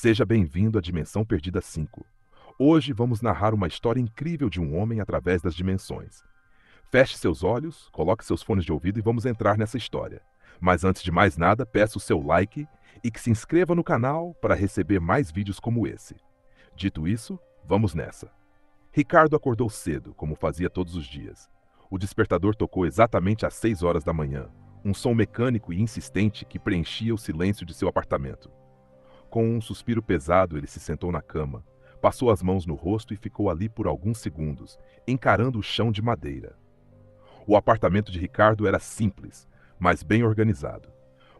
Seja bem-vindo à Dimensão Perdida 5. Hoje vamos narrar uma história incrível de um homem através das dimensões. Feche seus olhos, coloque seus fones de ouvido e vamos entrar nessa história. Mas antes de mais nada, peço o seu like e que se inscreva no canal para receber mais vídeos como esse. Dito isso, vamos nessa. Ricardo acordou cedo, como fazia todos os dias. O despertador tocou exatamente às 6 horas da manhã, um som mecânico e insistente que preenchia o silêncio de seu apartamento. Com um suspiro pesado, ele se sentou na cama, passou as mãos no rosto e ficou ali por alguns segundos, encarando o chão de madeira. O apartamento de Ricardo era simples, mas bem organizado.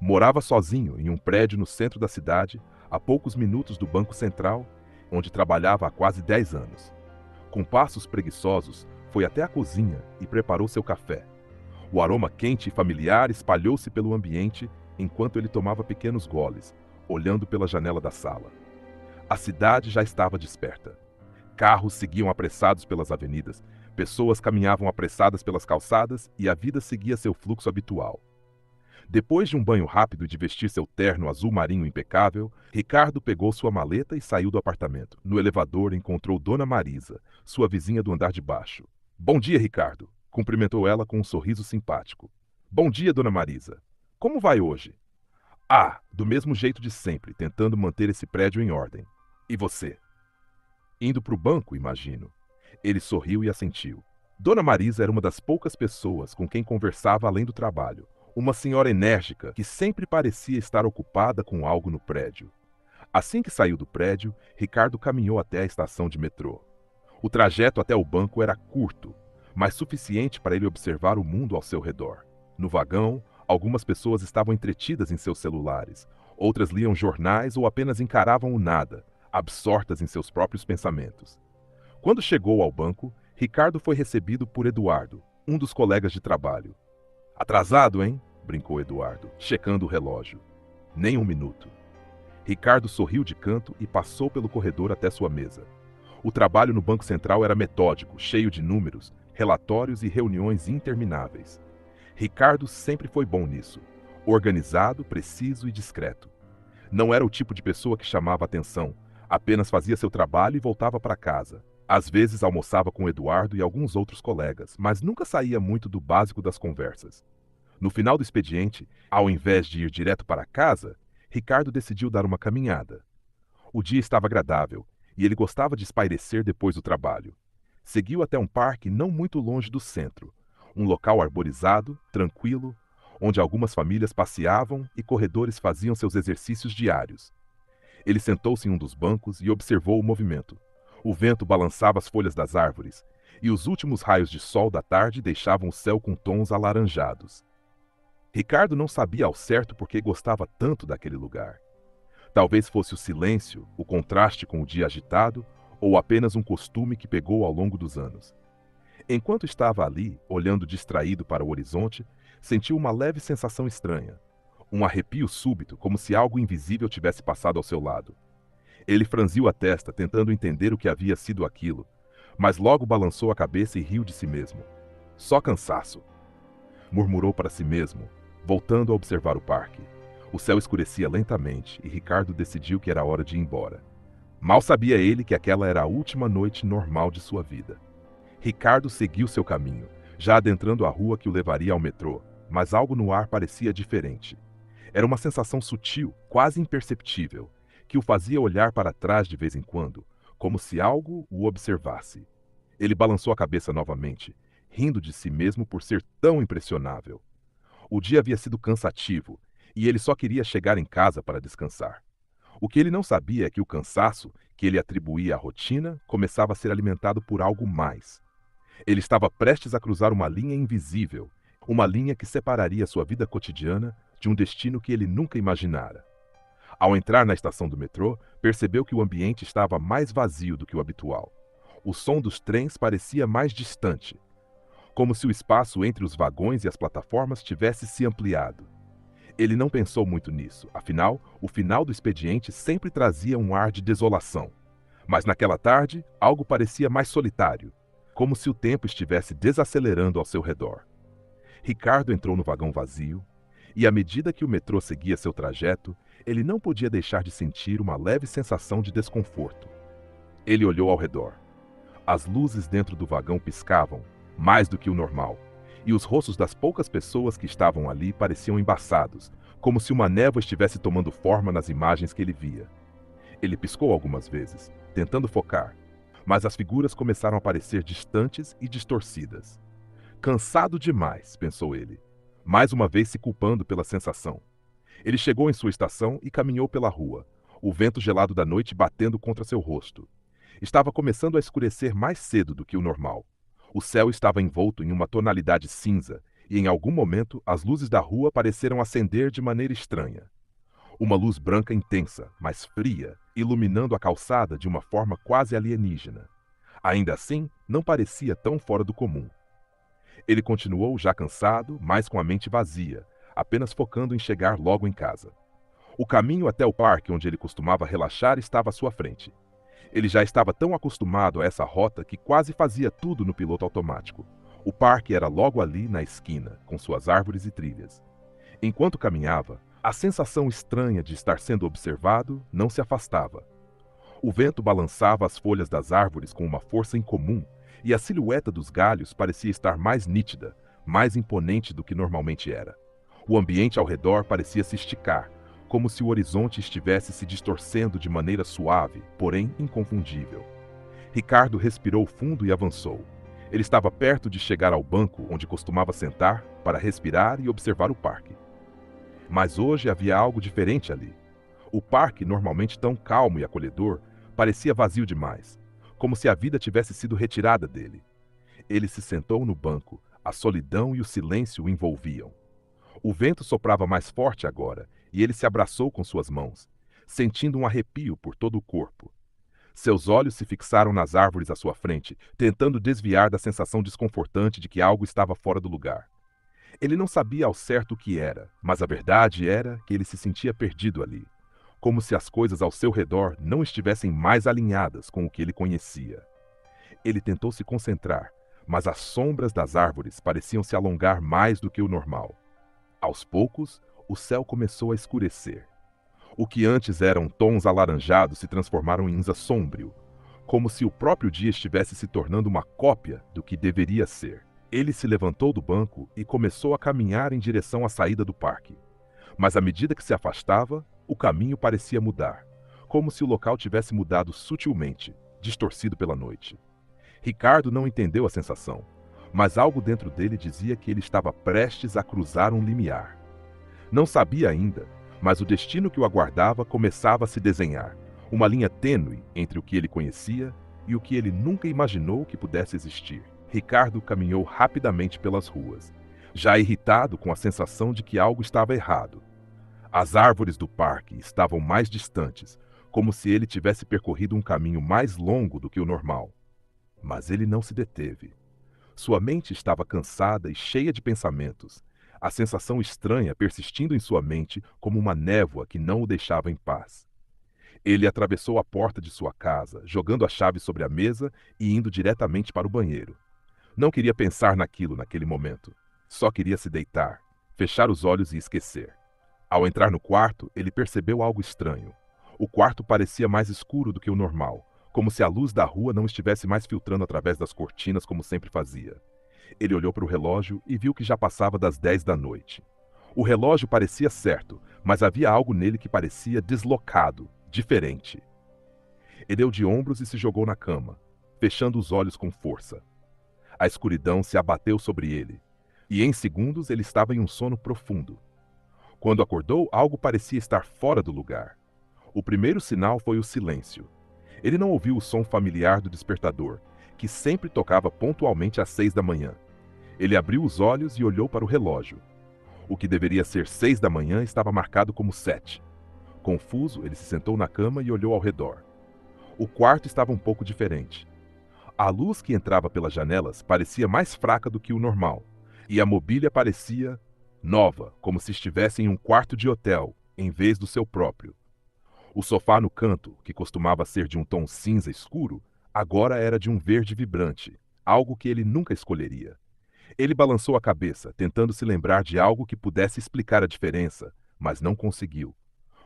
Morava sozinho em um prédio no centro da cidade, a poucos minutos do Banco Central, onde trabalhava há quase 10 anos. Com passos preguiçosos, foi até a cozinha e preparou seu café. O aroma quente e familiar espalhou-se pelo ambiente enquanto ele tomava pequenos goles, olhando pela janela da sala. A cidade já estava desperta. Carros seguiam apressados pelas avenidas, pessoas caminhavam apressadas pelas calçadas e a vida seguia seu fluxo habitual. Depois de um banho rápido e de vestir seu terno azul marinho impecável, Ricardo pegou sua maleta e saiu do apartamento. No elevador encontrou Dona Marisa, sua vizinha do andar de baixo. "Bom dia, Ricardo", cumprimentou ela com um sorriso simpático. "Bom dia, Dona Marisa. Como vai hoje?" "Ah, do mesmo jeito de sempre, tentando manter esse prédio em ordem. E você?" "Indo para o banco, imagino." Ele sorriu e assentiu. Dona Marisa era uma das poucas pessoas com quem conversava além do trabalho. Uma senhora enérgica que sempre parecia estar ocupada com algo no prédio. Assim que saiu do prédio, Ricardo caminhou até a estação de metrô. O trajeto até o banco era curto, mas suficiente para ele observar o mundo ao seu redor. No vagão, algumas pessoas estavam entretidas em seus celulares, outras liam jornais ou apenas encaravam o nada, absortas em seus próprios pensamentos. Quando chegou ao banco, Ricardo foi recebido por Eduardo, um dos colegas de trabalho. "Atrasado, hein?" brincou Eduardo, checando o relógio. "Nem um minuto." Ricardo sorriu de canto e passou pelo corredor até sua mesa. O trabalho no Banco Central era metódico, cheio de números, relatórios e reuniões intermináveis. Ricardo sempre foi bom nisso, organizado, preciso e discreto. Não era o tipo de pessoa que chamava atenção, apenas fazia seu trabalho e voltava para casa. Às vezes almoçava com Eduardo e alguns outros colegas, mas nunca saía muito do básico das conversas. No final do expediente, ao invés de ir direto para casa, Ricardo decidiu dar uma caminhada. O dia estava agradável e ele gostava de espairecer depois do trabalho. Seguiu até um parque não muito longe do centro, um local arborizado, tranquilo, onde algumas famílias passeavam e corredores faziam seus exercícios diários. Ele sentou-se em um dos bancos e observou o movimento. O vento balançava as folhas das árvores, e os últimos raios de sol da tarde deixavam o céu com tons alaranjados. Ricardo não sabia ao certo por que gostava tanto daquele lugar. Talvez fosse o silêncio, o contraste com o dia agitado, ou apenas um costume que pegou ao longo dos anos. Enquanto estava ali, olhando distraído para o horizonte, sentiu uma leve sensação estranha. Um arrepio súbito, como se algo invisível tivesse passado ao seu lado. Ele franziu a testa, tentando entender o que havia sido aquilo, mas logo balançou a cabeça e riu de si mesmo. "Só cansaço", murmurou para si mesmo, voltando a observar o parque. O céu escurecia lentamente e Ricardo decidiu que era hora de ir embora. Mal sabia ele que aquela era a última noite normal de sua vida. Ricardo seguiu seu caminho, já adentrando a rua que o levaria ao metrô, mas algo no ar parecia diferente. Era uma sensação sutil, quase imperceptível, que o fazia olhar para trás de vez em quando, como se algo o observasse. Ele balançou a cabeça novamente, rindo de si mesmo por ser tão impressionável. O dia havia sido cansativo, e ele só queria chegar em casa para descansar. O que ele não sabia é que o cansaço, que ele atribuía à rotina, começava a ser alimentado por algo mais. Ele estava prestes a cruzar uma linha invisível, uma linha que separaria sua vida cotidiana de um destino que ele nunca imaginara. Ao entrar na estação do metrô, percebeu que o ambiente estava mais vazio do que o habitual. O som dos trens parecia mais distante, como se o espaço entre os vagões e as plataformas tivesse se ampliado. Ele não pensou muito nisso, afinal, o final do expediente sempre trazia um ar de desolação. Mas naquela tarde, algo parecia mais solitário, como se o tempo estivesse desacelerando ao seu redor. Ricardo entrou no vagão vazio, e à medida que o metrô seguia seu trajeto, Ele não podia deixar de sentir uma leve sensação de desconforto. Ele olhou ao redor. As luzes dentro do vagão piscavam, mais do que o normal, e os rostos das poucas pessoas que estavam ali pareciam embaçados, como se uma névoa estivesse tomando forma nas imagens que ele via. Ele piscou algumas vezes, tentando focar, mas as figuras começaram a parecer distantes e distorcidas. Cansado demais, pensou ele, mais uma vez se culpando pela sensação. Ele chegou em sua estação e caminhou pela rua, o vento gelado da noite batendo contra seu rosto. Estava começando a escurecer mais cedo do que o normal. O céu estava envolto em uma tonalidade cinza, e em algum momento as luzes da rua pareceram acender de maneira estranha. Uma luz branca intensa, mas fria, iluminando a calçada de uma forma quase alienígena. Ainda assim, não parecia tão fora do comum. Ele continuou já cansado, mas com a mente vazia, apenas focando em chegar logo em casa. O caminho até o parque onde ele costumava relaxar estava à sua frente. Ele já estava tão acostumado a essa rota que quase fazia tudo no piloto automático. O parque era logo ali na esquina, com suas árvores e trilhas. Enquanto caminhava, a sensação estranha de estar sendo observado não se afastava. O vento balançava as folhas das árvores com uma força incomum, e a silhueta dos galhos parecia estar mais nítida, mais imponente do que normalmente era. O ambiente ao redor parecia se esticar, como se o horizonte estivesse se distorcendo de maneira suave, porém inconfundível. Ricardo respirou fundo e avançou. Ele estava perto de chegar ao banco onde costumava sentar para respirar e observar o parque. Mas hoje havia algo diferente ali. O parque, normalmente tão calmo e acolhedor, parecia vazio demais, como se a vida tivesse sido retirada dele. Ele se sentou no banco, a solidão e o silêncio o envolviam. O vento soprava mais forte agora, e ele se abraçou com suas mãos, sentindo um arrepio por todo o corpo. Seus olhos se fixaram nas árvores à sua frente, tentando desviar da sensação desconfortante de que algo estava fora do lugar. Ele não sabia ao certo o que era, mas a verdade era que ele se sentia perdido ali, como se as coisas ao seu redor não estivessem mais alinhadas com o que ele conhecia. Ele tentou se concentrar, mas as sombras das árvores pareciam se alongar mais do que o normal. Aos poucos, o céu começou a escurecer. O que antes eram tons alaranjados se transformaram em cinza sômbrio, como se o próprio dia estivesse se tornando uma cópia do que deveria ser. Ele se levantou do banco e começou a caminhar em direção à saída do parque. Mas à medida que se afastava, o caminho parecia mudar, como se o local tivesse mudado sutilmente, distorcido pela noite. Ricardo não entendeu a sensação, mas algo dentro dele dizia que ele estava prestes a cruzar um limiar. Não sabia ainda, mas o destino que o aguardava começava a se desenhar, uma linha tênue entre o que ele conhecia e o que ele nunca imaginou que pudesse existir. Ricardo caminhou rapidamente pelas ruas, já irritado com a sensação de que algo estava errado. As árvores do parque estavam mais distantes, como se ele tivesse percorrido um caminho mais longo do que o normal. Mas ele não se deteve. Sua mente estava cansada e cheia de pensamentos, a sensação estranha persistindo em sua mente como uma névoa que não o deixava em paz. Ele atravessou a porta de sua casa, jogando a chave sobre a mesa e indo diretamente para o banheiro. Não queria pensar naquilo naquele momento. Só queria se deitar, fechar os olhos e esquecer. Ao entrar no quarto, ele percebeu algo estranho. O quarto parecia mais escuro do que o normal, como se a luz da rua não estivesse mais filtrando através das cortinas como sempre fazia. Ele olhou para o relógio e viu que já passava das 10 da noite. O relógio parecia certo, mas havia algo nele que parecia deslocado, diferente. Ele deu de ombros e se jogou na cama, fechando os olhos com força. A escuridão se abateu sobre ele, e em segundos ele estava em um sono profundo. Quando acordou, algo parecia estar fora do lugar. O primeiro sinal foi o silêncio. Ele não ouviu o som familiar do despertador, que sempre tocava pontualmente às 6 da manhã. Ele abriu os olhos e olhou para o relógio. O que deveria ser 6 da manhã estava marcado como 7. Confuso, ele se sentou na cama e olhou ao redor. O quarto estava um pouco diferente. A luz que entrava pelas janelas parecia mais fraca do que o normal, e a mobília parecia nova, como se estivesse em um quarto de hotel, em vez do seu próprio. O sofá no canto, que costumava ser de um tom cinza escuro, agora era de um verde vibrante, algo que ele nunca escolheria. Ele balançou a cabeça, tentando se lembrar de algo que pudesse explicar a diferença, mas não conseguiu.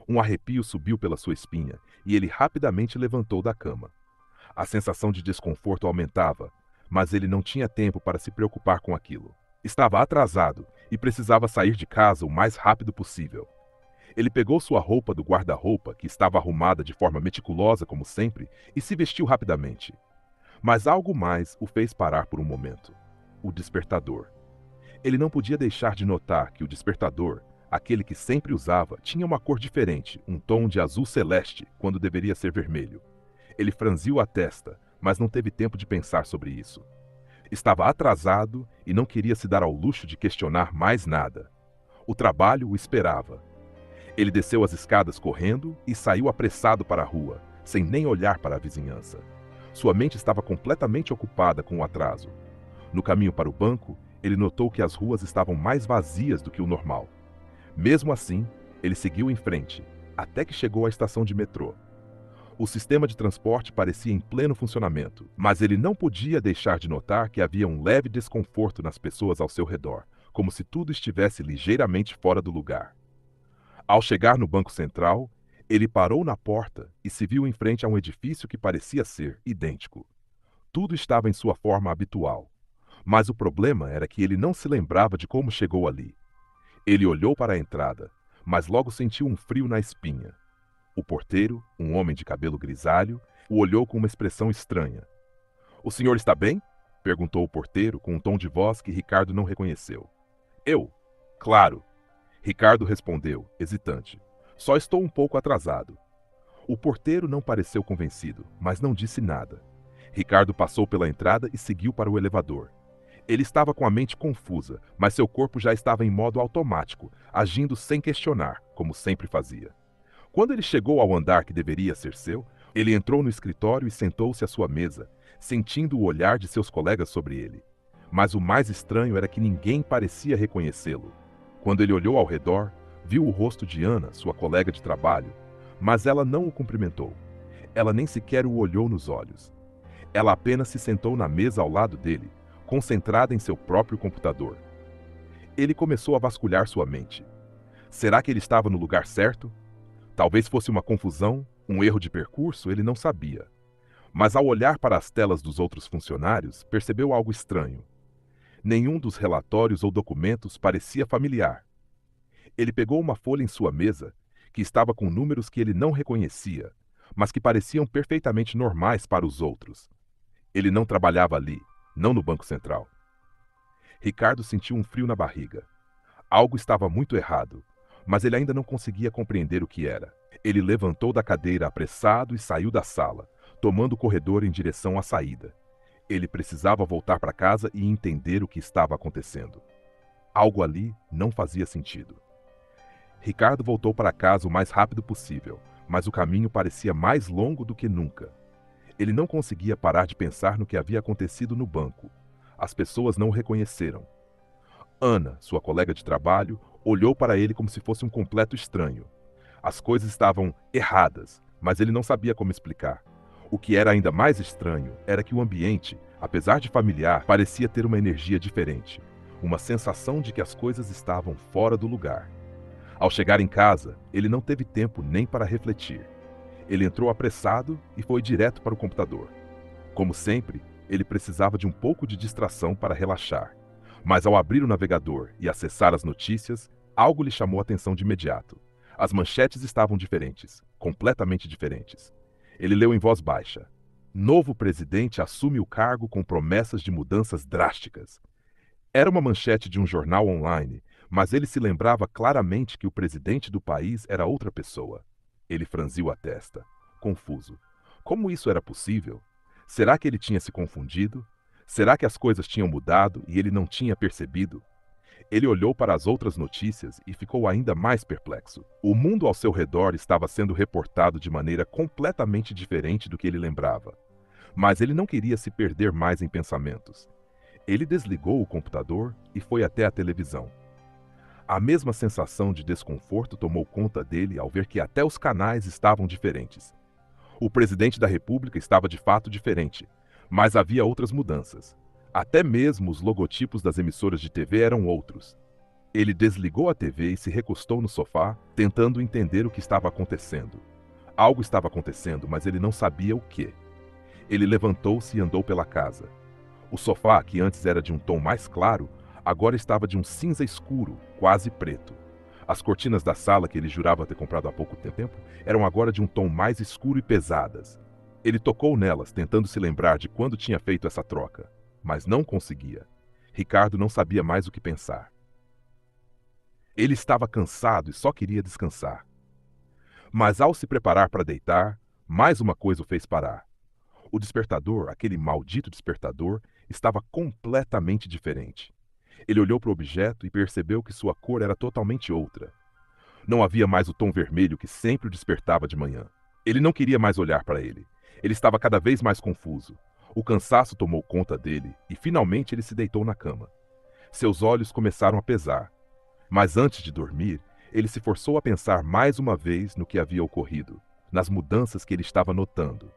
Um arrepio subiu pela sua espinha e ele rapidamente levantou da cama. A sensação de desconforto aumentava, mas ele não tinha tempo para se preocupar com aquilo. Estava atrasado e precisava sair de casa o mais rápido possível. Ele pegou sua roupa do guarda-roupa, que estava arrumada de forma meticulosa como sempre, e se vestiu rapidamente. Mas algo mais o fez parar por um momento. O despertador. Ele não podia deixar de notar que o despertador, aquele que sempre usava, tinha uma cor diferente, um tom de azul celeste, quando deveria ser vermelho. Ele franziu a testa, mas não teve tempo de pensar sobre isso. Estava atrasado e não queria se dar ao luxo de questionar mais nada. O trabalho o esperava. Ele desceu as escadas correndo e saiu apressado para a rua, sem nem olhar para a vizinhança. Sua mente estava completamente ocupada com o atraso. No caminho para o banco, ele notou que as ruas estavam mais vazias do que o normal. Mesmo assim, ele seguiu em frente, até que chegou à estação de metrô. O sistema de transporte parecia em pleno funcionamento, mas ele não podia deixar de notar que havia um leve desconforto nas pessoas ao seu redor, como se tudo estivesse ligeiramente fora do lugar. Ao chegar no Banco Central, ele parou na porta e se viu em frente a um edifício que parecia ser idêntico. Tudo estava em sua forma habitual, mas o problema era que ele não se lembrava de como chegou ali. Ele olhou para a entrada, mas logo sentiu um frio na espinha. O porteiro, um homem de cabelo grisalho, o olhou com uma expressão estranha. "O senhor está bem?" perguntou o porteiro com um tom de voz que Ricardo não reconheceu. "Eu? Claro." Ricardo respondeu, hesitante. "Só estou um pouco atrasado." O porteiro não pareceu convencido, mas não disse nada. Ricardo passou pela entrada e seguiu para o elevador. Ele estava com a mente confusa, mas seu corpo já estava em modo automático, agindo sem questionar, como sempre fazia. Quando ele chegou ao andar que deveria ser seu, ele entrou no escritório e sentou-se à sua mesa, sentindo o olhar de seus colegas sobre ele. Mas o mais estranho era que ninguém parecia reconhecê-lo. Quando ele olhou ao redor, viu o rosto de Ana, sua colega de trabalho, mas ela não o cumprimentou. Ela nem sequer o olhou nos olhos. Ela apenas se sentou na mesa ao lado dele, concentrada em seu próprio computador. Ele começou a vasculhar sua mente. Será que ele estava no lugar certo? Talvez fosse uma confusão, um erro de percurso, ele não sabia. Mas ao olhar para as telas dos outros funcionários, percebeu algo estranho. Nenhum dos relatórios ou documentos parecia familiar. Ele pegou uma folha em sua mesa, que estava com números que ele não reconhecia, mas que pareciam perfeitamente normais para os outros. Ele não trabalhava ali, não no Banco Central. Ricardo sentiu um frio na barriga. Algo estava muito errado, mas ele ainda não conseguia compreender o que era. Ele levantou da cadeira apressado e saiu da sala, tomando o corredor em direção à saída. Ele precisava voltar para casa e entender o que estava acontecendo. Algo ali não fazia sentido. Ricardo voltou para casa o mais rápido possível, mas o caminho parecia mais longo do que nunca. Ele não conseguia parar de pensar no que havia acontecido no banco. As pessoas não o reconheceram. Ana, sua colega de trabalho, olhou para ele como se fosse um completo estranho. As coisas estavam erradas, mas ele não sabia como explicar. O que era ainda mais estranho era que o ambiente, apesar de familiar, parecia ter uma energia diferente, uma sensação de que as coisas estavam fora do lugar. Ao chegar em casa, ele não teve tempo nem para refletir. Ele entrou apressado e foi direto para o computador. Como sempre, ele precisava de um pouco de distração para relaxar. Mas ao abrir o navegador e acessar as notícias, algo lhe chamou a atenção de imediato. As manchetes estavam diferentes, completamente diferentes. Ele leu em voz baixa. Novo presidente assume o cargo com promessas de mudanças drásticas. Era uma manchete de um jornal online, mas ele se lembrava claramente que o presidente do país era outra pessoa. Ele franziu a testa, confuso. Como isso era possível? Será que ele tinha se confundido? Será que as coisas tinham mudado e ele não tinha percebido? Ele olhou para as outras notícias e ficou ainda mais perplexo. O mundo ao seu redor estava sendo reportado de maneira completamente diferente do que ele lembrava. Mas ele não queria se perder mais em pensamentos. Ele desligou o computador e foi até a televisão. A mesma sensação de desconforto tomou conta dele ao ver que até os canais estavam diferentes. O presidente da República estava de fato diferente, mas havia outras mudanças. Até mesmo os logotipos das emissoras de TV eram outros. Ele desligou a TV e se recostou no sofá, tentando entender o que estava acontecendo. Algo estava acontecendo, mas ele não sabia o que. Ele levantou-se e andou pela casa. O sofá, que antes era de um tom mais claro, agora estava de um cinza escuro, quase preto. As cortinas da sala que ele jurava ter comprado há pouco tempo eram agora de um tom mais escuro e pesadas. Ele tocou nelas, tentando se lembrar de quando tinha feito essa troca, mas não conseguia. Ricardo não sabia mais o que pensar. Ele estava cansado e só queria descansar. Mas ao se preparar para deitar, mais uma coisa o fez parar. O despertador, aquele maldito despertador, estava completamente diferente. Ele olhou para o objeto e percebeu que sua cor era totalmente outra. Não havia mais o tom vermelho que sempre o despertava de manhã. Ele não queria mais olhar para ele. Ele estava cada vez mais confuso. O cansaço tomou conta dele e finalmente ele se deitou na cama. Seus olhos começaram a pesar. Mas antes de dormir, ele se forçou a pensar mais uma vez no que havia ocorrido, nas mudanças que ele estava notando.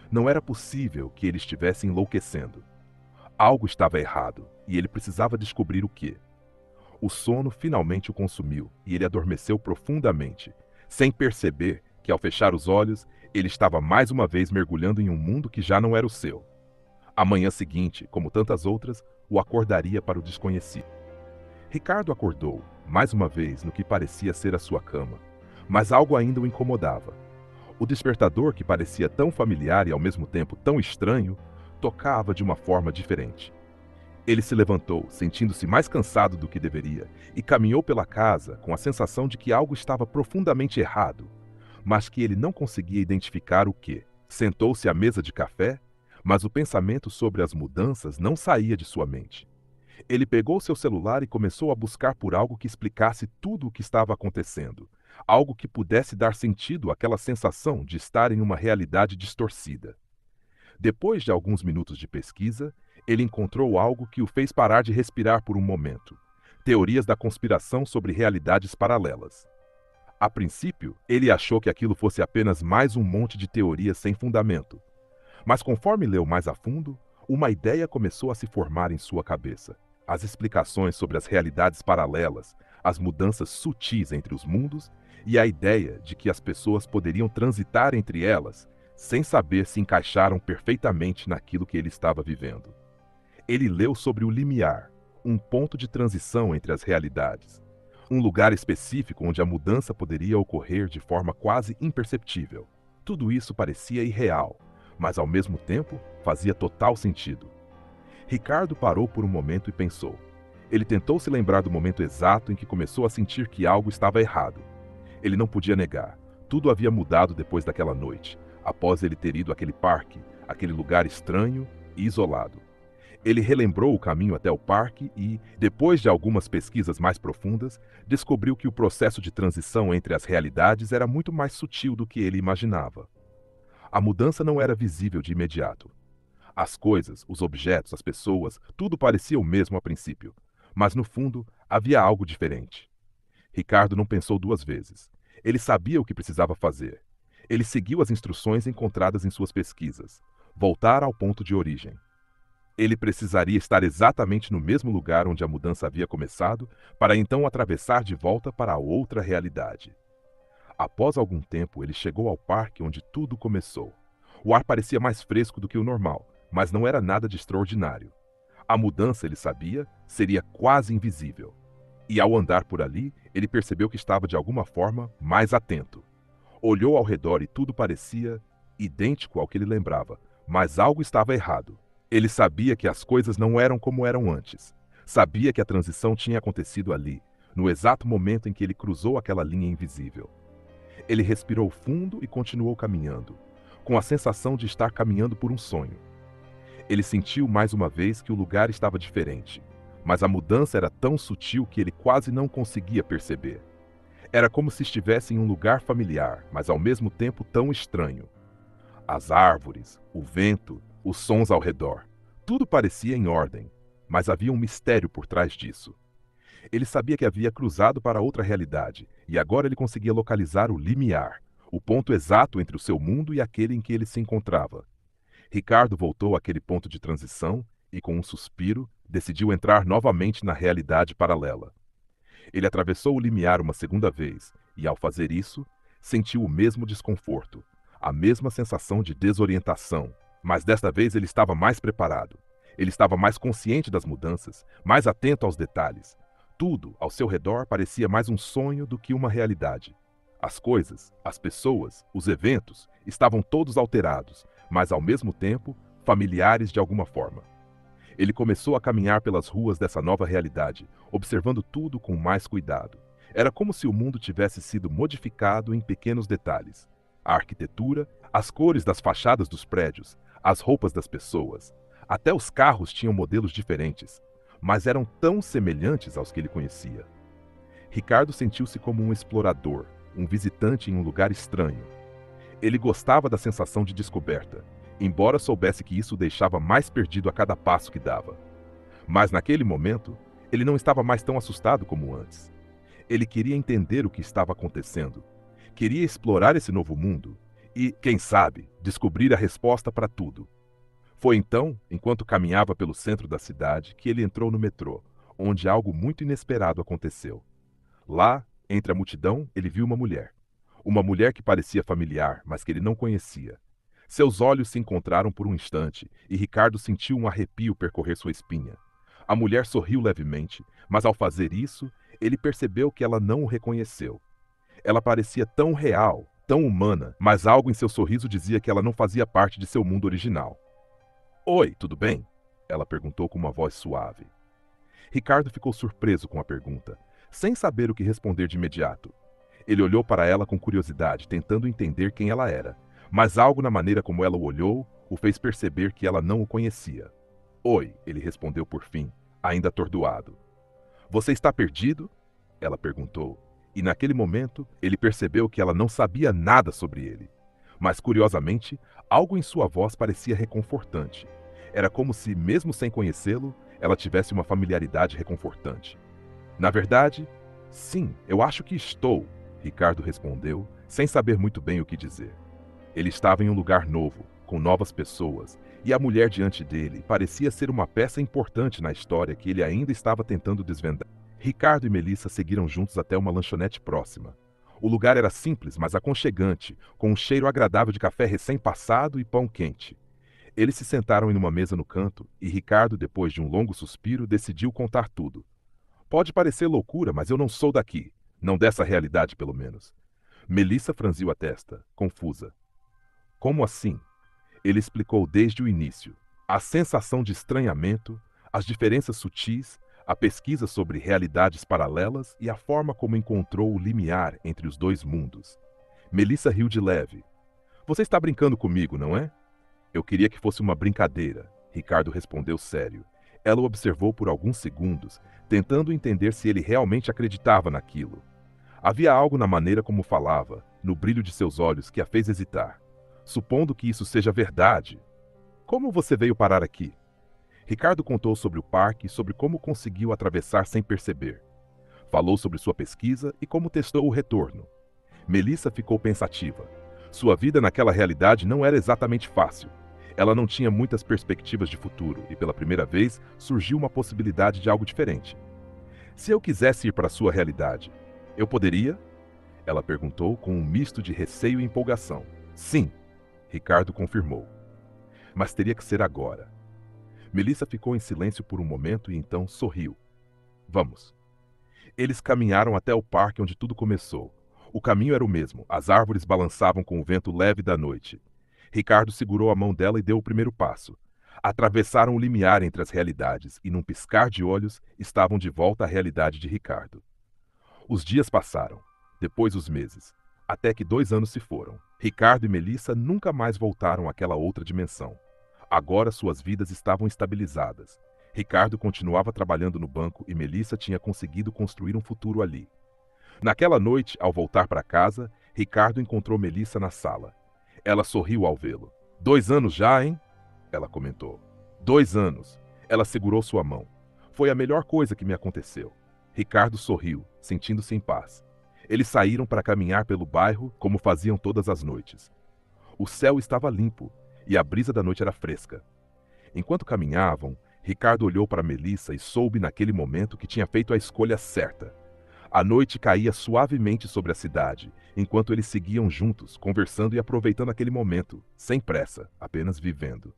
Não era possível que ele estivesse enlouquecendo. Algo estava errado e ele precisava descobrir o que. O sono finalmente o consumiu e ele adormeceu profundamente, sem perceber que, ao fechar os olhos, ele estava mais uma vez mergulhando em um mundo que já não era o seu. A manhã seguinte, como tantas outras, o acordaria para o desconhecido. Ricardo acordou, mais uma vez, no que parecia ser a sua cama, mas algo ainda o incomodava. O despertador, que parecia tão familiar e ao mesmo tempo tão estranho, tocava de uma forma diferente. Ele se levantou, sentindo-se mais cansado do que deveria, e caminhou pela casa com a sensação de que algo estava profundamente errado, mas que ele não conseguia identificar o que. Sentou-se à mesa de café, mas o pensamento sobre as mudanças não saía de sua mente. Ele pegou seu celular e começou a buscar por algo que explicasse tudo o que estava acontecendo, algo que pudesse dar sentido àquela sensação de estar em uma realidade distorcida. Depois de alguns minutos de pesquisa, ele encontrou algo que o fez parar de respirar por um momento: teorias da conspiração sobre realidades paralelas. A princípio, ele achou que aquilo fosse apenas mais um monte de teorias sem fundamento. Mas conforme leu mais a fundo, uma ideia começou a se formar em sua cabeça. As explicações sobre as realidades paralelas, as mudanças sutis entre os mundos e a ideia de que as pessoas poderiam transitar entre elas sem saber se encaixaram perfeitamente naquilo que ele estava vivendo. Ele leu sobre o limiar, um ponto de transição entre as realidades, um lugar específico onde a mudança poderia ocorrer de forma quase imperceptível. Tudo isso parecia irreal, mas ao mesmo tempo fazia total sentido. Ricardo parou por um momento e pensou. Ele tentou se lembrar do momento exato em que começou a sentir que algo estava errado. Ele não podia negar. Tudo havia mudado depois daquela noite, após ele ter ido àquele parque, aquele lugar estranho e isolado. Ele relembrou o caminho até o parque e, depois de algumas pesquisas mais profundas, descobriu que o processo de transição entre as realidades era muito mais sutil do que ele imaginava. A mudança não era visível de imediato. As coisas, os objetos, as pessoas, tudo parecia o mesmo a princípio, mas no fundo havia algo diferente. Ricardo não pensou duas vezes. Ele sabia o que precisava fazer. Ele seguiu as instruções encontradas em suas pesquisas. Voltar ao ponto de origem. Ele precisaria estar exatamente no mesmo lugar onde a mudança havia começado, para então atravessar de volta para a outra realidade. Após algum tempo, ele chegou ao parque onde tudo começou. O ar parecia mais fresco do que o normal, mas não era nada de extraordinário. A mudança, ele sabia, seria quase invisível. E ao andar por ali, ele percebeu que estava de alguma forma mais atento. Olhou ao redor e tudo parecia idêntico ao que ele lembrava, mas algo estava errado. Ele sabia que as coisas não eram como eram antes. Sabia que a transição tinha acontecido ali, no exato momento em que ele cruzou aquela linha invisível. Ele respirou fundo e continuou caminhando, com a sensação de estar caminhando por um sonho. Ele sentiu mais uma vez que o lugar estava diferente, mas a mudança era tão sutil que ele quase não conseguia perceber. Era como se estivesse em um lugar familiar, mas ao mesmo tempo tão estranho. As árvores, o vento, os sons ao redor, tudo parecia em ordem, mas havia um mistério por trás disso. Ele sabia que havia cruzado para outra realidade, e agora ele conseguia localizar o limiar, o ponto exato entre o seu mundo e aquele em que ele se encontrava. Ricardo voltou àquele ponto de transição e, com um suspiro, decidiu entrar novamente na realidade paralela. Ele atravessou o limiar uma segunda vez e, ao fazer isso, sentiu o mesmo desconforto, a mesma sensação de desorientação, mas desta vez ele estava mais preparado. Ele estava mais consciente das mudanças, mais atento aos detalhes. Tudo ao seu redor parecia mais um sonho do que uma realidade. As coisas, as pessoas, os eventos estavam todos alterados, mas ao mesmo tempo familiares de alguma forma. Ele começou a caminhar pelas ruas dessa nova realidade, observando tudo com mais cuidado. Era como se o mundo tivesse sido modificado em pequenos detalhes. A arquitetura, as cores das fachadas dos prédios, as roupas das pessoas. Até os carros tinham modelos diferentes, mas eram tão semelhantes aos que ele conhecia. Ricardo sentiu-se como um explorador, um visitante em um lugar estranho. Ele gostava da sensação de descoberta, embora soubesse que isso o deixava mais perdido a cada passo que dava. Mas naquele momento, ele não estava mais tão assustado como antes. Ele queria entender o que estava acontecendo. Queria explorar esse novo mundo e, quem sabe, descobrir a resposta para tudo. Foi então, enquanto caminhava pelo centro da cidade, que ele entrou no metrô, onde algo muito inesperado aconteceu. Lá, entre a multidão, ele viu uma mulher. Uma mulher que parecia familiar, mas que ele não conhecia. Seus olhos se encontraram por um instante e Ricardo sentiu um arrepio percorrer sua espinha. A mulher sorriu levemente, mas ao fazer isso, ele percebeu que ela não o reconheceu. Ela parecia tão real, tão humana, mas algo em seu sorriso dizia que ela não fazia parte de seu mundo original. "Oi, tudo bem?" ela perguntou com uma voz suave. Ricardo ficou surpreso com a pergunta, sem saber o que responder de imediato. Ele olhou para ela com curiosidade, tentando entender quem ela era, mas algo na maneira como ela o olhou o fez perceber que ela não o conhecia. "Oi", ele respondeu por fim, ainda atordoado. "Você está perdido?" ela perguntou, e naquele momento ele percebeu que ela não sabia nada sobre ele. Mas, curiosamente, algo em sua voz parecia reconfortante. Era como se, mesmo sem conhecê-lo, ela tivesse uma familiaridade reconfortante. "Na verdade, sim, eu acho que estou", Ricardo respondeu, sem saber muito bem o que dizer. Ele estava em um lugar novo, com novas pessoas, e a mulher diante dele parecia ser uma peça importante na história que ele ainda estava tentando desvendar. Ricardo e Melissa seguiram juntos até uma lanchonete próxima. O lugar era simples, mas aconchegante, com um cheiro agradável de café recém-passado e pão quente. Eles se sentaram em uma mesa no canto e Ricardo, depois de um longo suspiro, decidiu contar tudo. "Pode parecer loucura, mas eu não sou daqui. Não dessa realidade, pelo menos." Melissa franziu a testa, confusa. "Como assim?" Ele explicou desde o início. A sensação de estranhamento, as diferenças sutis, a pesquisa sobre realidades paralelas e a forma como encontrou o limiar entre os dois mundos. Melissa riu de leve. "Você está brincando comigo, não é?" "Eu queria que fosse uma brincadeira", Ricardo respondeu sério. Ela o observou por alguns segundos, tentando entender se ele realmente acreditava naquilo. Havia algo na maneira como falava, no brilho de seus olhos, que a fez hesitar. "Supondo que isso seja verdade, como você veio parar aqui?" Ricardo contou sobre o parque e sobre como conseguiu atravessar sem perceber. Falou sobre sua pesquisa e como testou o retorno. Melissa ficou pensativa. Sua vida naquela realidade não era exatamente fácil. Ela não tinha muitas perspectivas de futuro e, pela primeira vez, surgiu uma possibilidade de algo diferente. "Se eu quisesse ir para a sua realidade, eu poderia?" ela perguntou com um misto de receio e empolgação. "Sim", Ricardo confirmou. "Mas teria que ser agora." Melissa ficou em silêncio por um momento e então sorriu. "Vamos." Eles caminharam até o parque onde tudo começou. O caminho era o mesmo, as árvores balançavam com o vento leve da noite. Ricardo segurou a mão dela e deu o primeiro passo. Atravessaram o limiar entre as realidades e, num piscar de olhos, estavam de volta à realidade de Ricardo. Os dias passaram, depois os meses, até que 2 anos se foram. Ricardo e Melissa nunca mais voltaram àquela outra dimensão. Agora suas vidas estavam estabilizadas. Ricardo continuava trabalhando no banco e Melissa tinha conseguido construir um futuro ali. Naquela noite, ao voltar para casa, Ricardo encontrou Melissa na sala. Ela sorriu ao vê-lo. 2 anos já, hein?" ela comentou. 2 anos. Ela segurou sua mão. "Foi a melhor coisa que me aconteceu." Ricardo sorriu, sentindo-se em paz. Eles saíram para caminhar pelo bairro como faziam todas as noites. O céu estava limpo e a brisa da noite era fresca. Enquanto caminhavam, Ricardo olhou para Melissa e soube naquele momento que tinha feito a escolha certa. A noite caía suavemente sobre a cidade, enquanto eles seguiam juntos, conversando e aproveitando aquele momento, sem pressa, apenas vivendo.